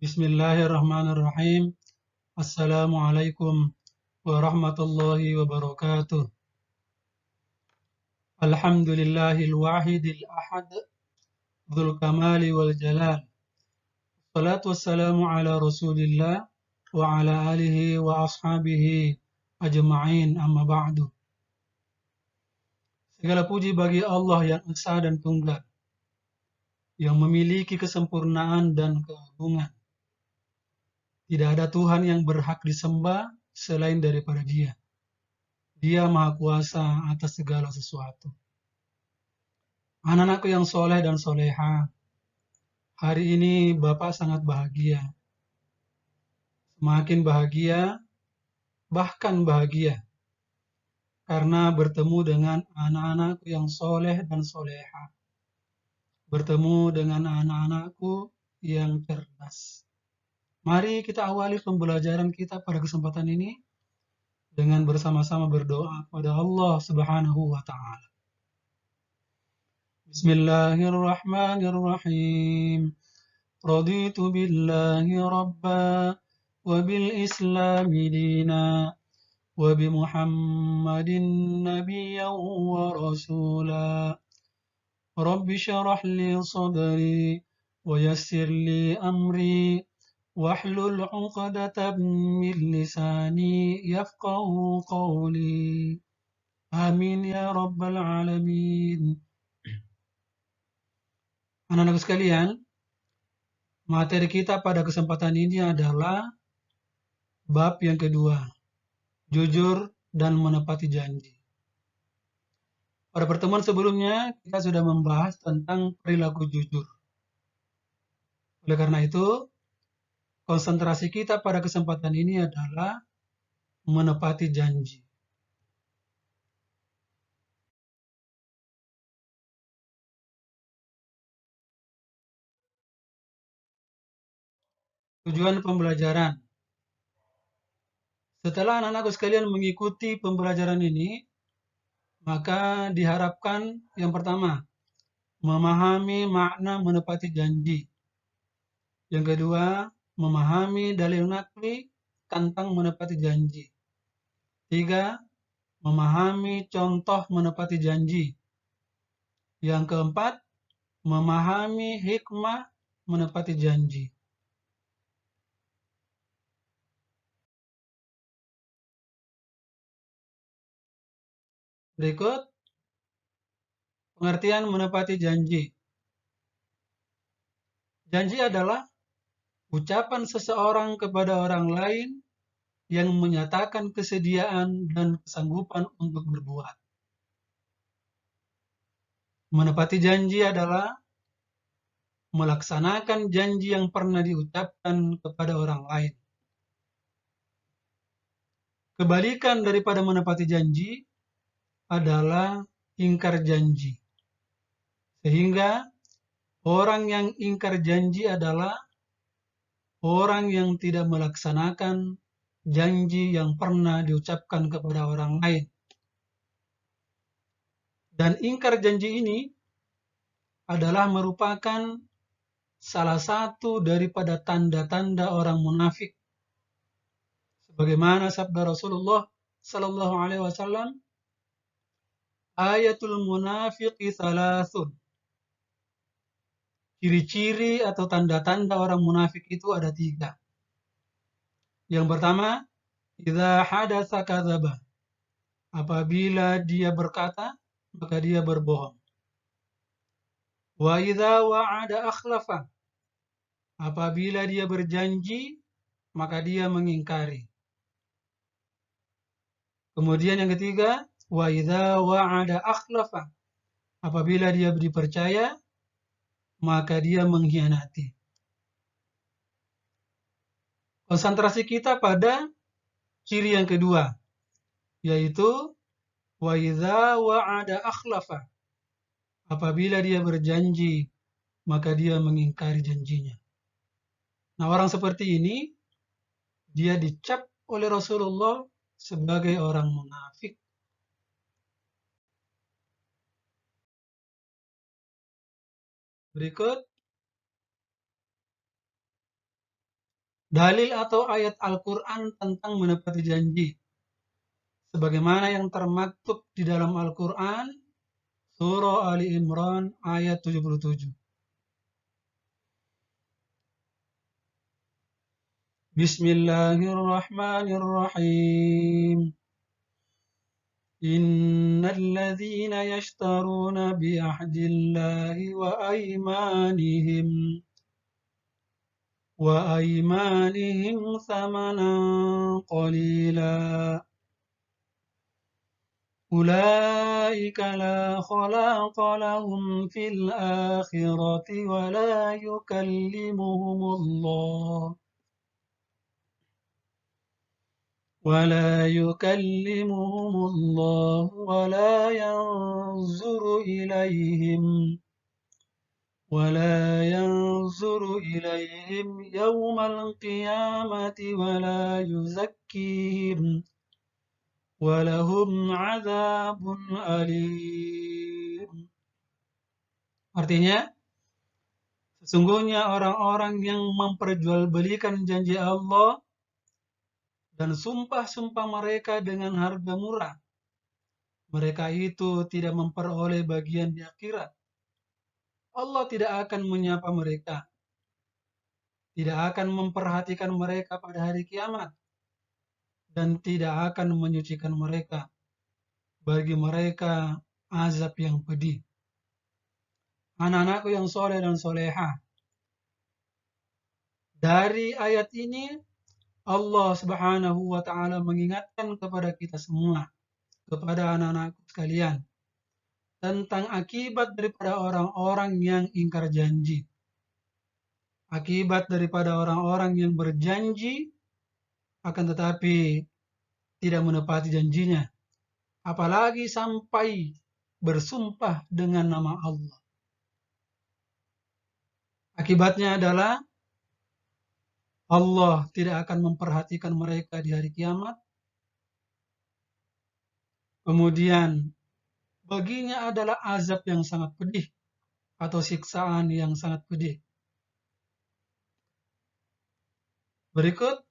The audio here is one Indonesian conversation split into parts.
Bismillahirrahmanirrahim. Assalamualaikum warahmatullahi wabarakatuh. Alhamdulillahil wahidil ahad, dzul kamali wal jalal. Salatu wassalamu ala Rasulillah wa ala alihi wa ashabihi ajma'in, amma ba'du. Segala puji bagi Allah yang esa dan tunggal, yang memiliki kesempurnaan dan keagungan. Tidak ada Tuhan yang berhak disembah selain daripada Dia. Dia Maha Kuasa atas segala sesuatu. Anak-anakku yang soleh dan soleha, hari ini Bapak sangat bahagia. Semakin bahagia, bahkan bahagia, karena bertemu dengan anak-anakku yang soleh dan soleha. Bertemu dengan anak-anakku yang cerdas. Mari kita awali pembelajaran kita pada kesempatan ini dengan bersama-sama berdoa kepada Allah Subhanahu wa Ta'ala. Bismillahirrahmanirrahim. Raditu billahi rabba wa bil islami dina wa bi Muhammadin nabiyyan wa rasula. Rabbi syrah li sadri wa yassir li amri wahlul 'uqdatam min lisani yafqahu qawli. Amin ya rabbal alamin. Anak-anak sekalian, materi kita pada kesempatan ini adalah bab yang kedua, jujur dan menepati janji. Pada pertemuan sebelumnya, kita sudah membahas tentang perilaku jujur. Oleh karena itu, konsentrasi kita pada kesempatan ini adalah menepati janji. Tujuan pembelajaran. Setelah anak-anakku sekalian mengikuti pembelajaran ini, maka diharapkan yang pertama, memahami makna menepati janji. Yang kedua, memahami dalil nakli tentang menepati janji. Tiga, memahami contoh menepati janji. Yang keempat, memahami hikmah menepati janji. Berikut pengertian menepati janji. Janji adalah ucapan seseorang kepada orang lain yang menyatakan kesediaan dan kesanggupan untuk berbuat. Menepati janji adalah melaksanakan janji yang pernah diucapkan kepada orang lain. Kebalikan daripada menepati janji adalah ingkar janji. Sehingga orang yang ingkar janji adalah orang yang tidak melaksanakan janji yang pernah diucapkan kepada orang lain. Dan ingkar janji ini adalah merupakan salah satu daripada tanda-tanda orang munafik. Sebagaimana sabda Rasulullah sallallahu alaihi wasallam, ayatul munafiqi thalathun. Ciri-ciri atau tanda-tanda orang munafik itu ada 3. Yang pertama, idza hadatsa kadzaba. Apabila dia berkata, maka dia berbohong. Wa idza wa'ada akhlafa. Apabila dia berjanji, maka dia mengingkari. Kemudian yang ketiga, wa idza wa'ada akhlafa. Apabila dia dipercaya, maka dia mengkhianati. Konsentrasi kita pada ciri yang kedua, yaitu wa idza wa'ada akhlafa. Apabila dia berjanji, maka dia mengingkari janjinya. Nah, orang seperti ini dia dicap oleh Rasulullah sebagai orang munafik. Berikut Dalil atau ayat Al-Quran tentang menepati janji. Sebagaimana yang termaktub di dalam Al-Quran, Surah Ali Imran ayat 77. Bismillahirrahmanirrahim. Innalladzina yashtaruna bi'ahdillahi wa aymanihim thamanan qalila. أولئك لا خلاق لهم في الآخرة ولا يكلمهم الله ولا ينظر إليهم يوم القيامة ولا يزكيهم ولهم عذاب أليم. Artinya, sesungguhnya orang-orang yang memperjualbelikan janji Allah dan sumpah-sumpah mereka dengan harga murah, mereka itu tidak memperoleh bagian di akhirat. Allah tidak akan menyapa mereka, tidak akan memperhatikan mereka pada hari kiamat, dan tidak akan menyucikan mereka. Bagi mereka azab yang pedih. Anak-anakku yang soleh dan soleha, dari ayat ini Allah Subhanahu wa Ta'ala mengingatkan kepada kita semua, kepada anak-anakku sekalian, tentang akibat daripada orang-orang yang ingkar janji. Akibat daripada orang-orang yang berjanji akan tetapi tidak menepati janjinya, apalagi sampai bersumpah dengan nama Allah. Akibatnya adalah Allah tidak akan memperhatikan mereka di hari kiamat. Kemudian baginya adalah azab yang sangat pedih atau siksaan yang sangat pedih. Berikut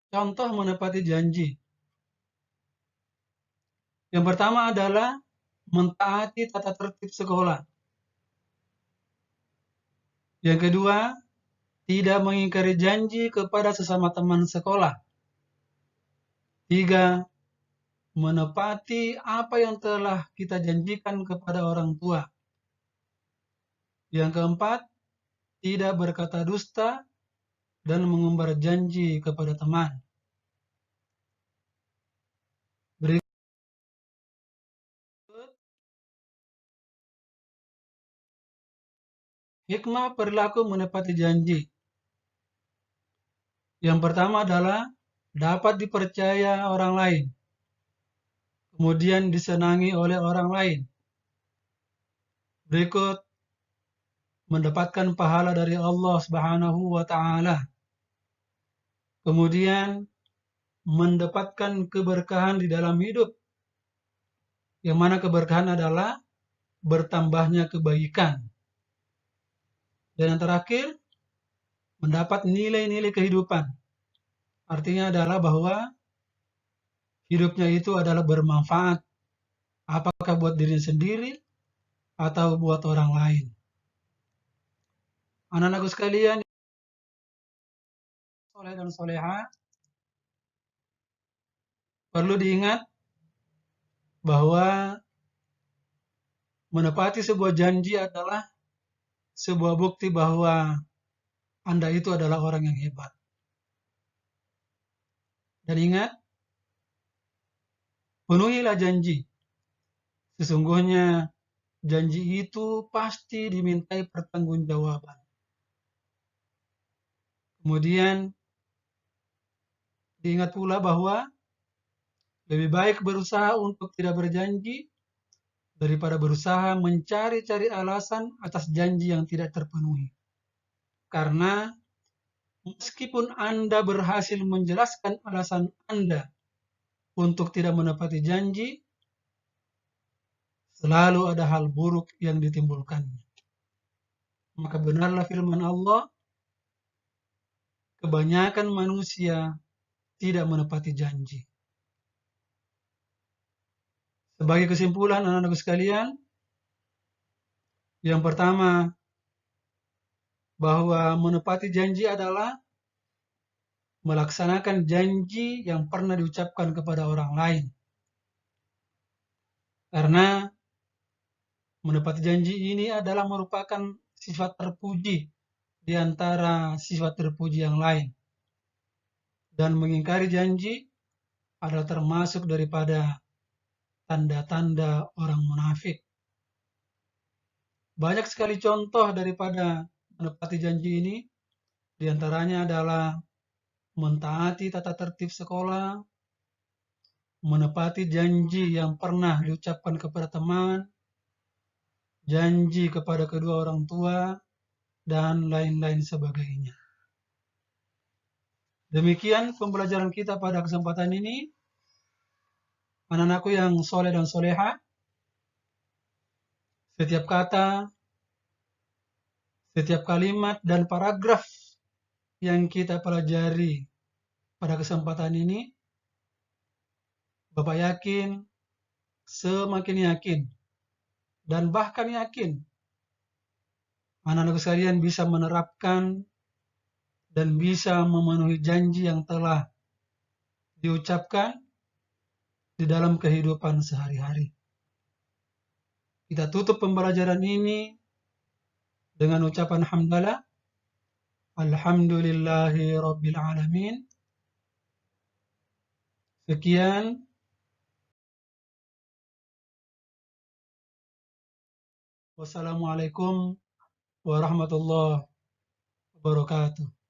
contoh menepati janji. Yang pertama adalah mentaati tata tertib sekolah. Yang kedua, tidak mengingkari janji kepada sesama teman sekolah. 3. Menepati apa yang telah kita janjikan kepada orang tua. Yang keempat, tidak berkata dusta dan mengumbar janji kepada teman. Berikut hikmah perilaku menepati janji. Yang pertama adalah dapat dipercaya orang lain, kemudian disenangi oleh orang lain. Berikut mendapatkan pahala dari Allah Subhanahu wa Ta'ala. Kemudian mendapatkan keberkahan di dalam hidup, yang mana keberkahan adalah bertambahnya kebaikan. Dan yang terakhir, mendapat nilai-nilai kehidupan. Artinya adalah bahwa hidupnya itu adalah bermanfaat, apakah buat dirinya sendiri atau buat orang lain. Anak-anakku sekalian, soleh dan soleha, perlu diingat bahwa menepati sebuah janji adalah sebuah bukti bahwa Anda itu adalah orang yang hebat. Dan ingat, penuhilah janji. Sesungguhnya janji itu pasti dimintai pertanggungjawaban. Kemudian diingat pula bahwa lebih baik berusaha untuk tidak berjanji daripada berusaha mencari-cari alasan atas janji yang tidak terpenuhi. Karena meskipun Anda berhasil menjelaskan alasan Anda untuk tidak menepati janji, selalu ada hal buruk yang ditimbulkannya. Maka benarlah firman Allah, kebanyakan manusia tidak menepati janji. Sebagai kesimpulan anak-anakku sekalian, yang pertama, bahwa menepati janji adalah melaksanakan janji yang pernah diucapkan kepada orang lain. Karena menepati janji ini adalah merupakan sifat terpuji di antara sifat terpuji yang lain. Dan mengingkari janji adalah termasuk daripada tanda-tanda orang munafik. Banyak sekali contoh daripada menepati janji ini, di antaranya adalah mentaati tata tertib sekolah, menepati janji yang pernah diucapkan kepada teman, janji kepada kedua orang tua, dan lain-lain sebagainya. Demikian pembelajaran kita pada kesempatan ini. Anak-anakku yang soleh dan soleha, setiap kata, setiap kalimat, dan paragraf yang kita pelajari pada kesempatan ini, Bapak yakin, semakin yakin, dan bahkan yakin, anak-anakku sekalian bisa menerapkan dan bisa memenuhi janji yang telah diucapkan di dalam kehidupan sehari-hari. Kita tutup pembelajaran ini dengan ucapan hamdalah. Alhamdulillahi Rabbil Alamin. Sekian. Wassalamualaikum warahmatullahi wabarakatuh.